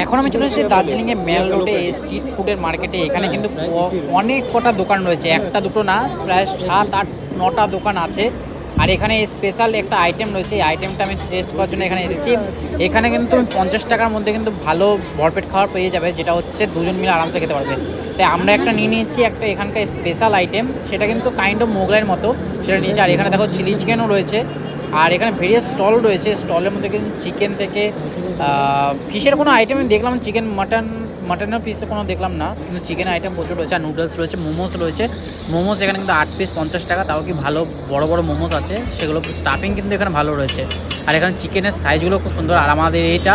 এখন আমি চলে এসেছি দার্জিলিংয়ে মেল রোডে স্ট্রিট ফুডের মার্কেটে। এখানে কিন্তু অনেক কটা দোকান রয়েছে, একটা দুটো না, প্রায় 7-8-9টা দোকান আছে। আর এখানে স্পেশাল একটা আইটেম রয়েছে, এই আইটেমটা আমি টেস্ট করার জন্য এখানে এসেছি। এখানে কিন্তু 50 টাকার মধ্যে কিন্তু ভালো ভরপেট খাবার পেয়ে যাবে, যেটা হচ্ছে দুজন মিলে আরামসে খেতে পারবে। তাই আমরা একটা নিয়ে নিচ্ছি, একটা এখানকার স্পেশাল আইটেম, সেটা কিন্তু কাইন্ড অফ মোগলাইয়ের মতো সেটা নিয়েছি। আর এখানে দেখো চিলি চিকেনও রয়েছে, আর এখানে ভেরিয়াস স্টল রয়েছে। স্টলের মধ্যে কিন্তু চিকেন থেকে ফিশের কোনো আইটেম আমি দেখলাম, চিকেন মাটনের পিসে কোনো দেখলাম না, কিন্তু চিকেনের আইটেম প্রচুর রয়েছে। আর নুডলস রয়েছে, মোমোস রয়েছে। মোমোস এখানে কিন্তু 8 পিস 50 টাকা, তাও কি ভালো বড় বড় মোমোস আছে, সেগুলো স্টাফিং কিন্তু এখানে ভালো রয়েছে। আর এখানে চিকেনের সাইজগুলো খুব সুন্দর। আর আমাদের এইটা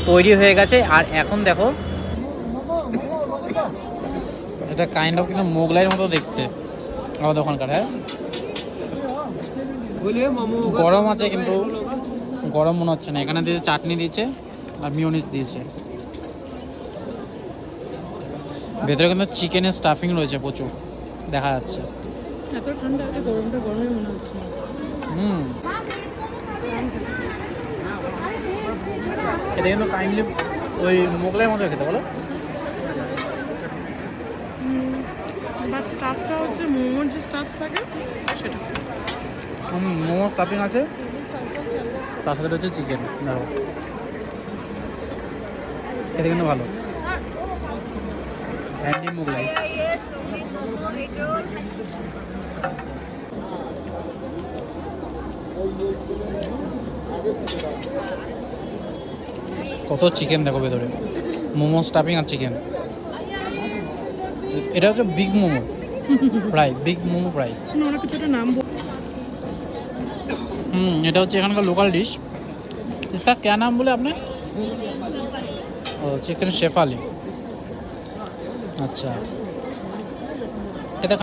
তৈরি হয়ে গেছে। আর এখন দেখো, এটা কাইন্ড অফ কিন্তু মোগলাইয়ের মতো দেখতে আমাদের ওখানকার। হ্যাঁ, গরম আছে কিন্তু গরম মনে হচ্ছে না। এখানে দিয়েছে চাটনি দিয়েছে আর মিওনিজ দিয়েছে। ভেতরে কিন্তু চিকেনের স্টাফিং রয়েছে প্রচুর, দেখা যাচ্ছে। এত ঠান্ডা আছে, গরমটা গরমই মনে হচ্ছে। এটা কিন্তু কাইন্ডলি ওই মোগলাইয়ের মতো খেতে বলো। বা স্টাফটা হচ্ছে মোমোর যে স্টাফ থাকে সেটা। মোমো স্টাফিং আছে, তার সাথে হচ্ছে চিকেন। দেখো, খেতে কিন্তু ভালো। হ্যান্ডি মোগলাই। কত চিকেন দেখো ভেতরে, মোমো স্টাফিং আর চিকেন। এটা হচ্ছে big momo fry, big momo fry. অনেক কিছু একটা নাম। এটা হচ্ছে এখানকার লোকাল ডিশ। इसका क्या नाम बोले आपने? चिकन शेफाली। अच्छा।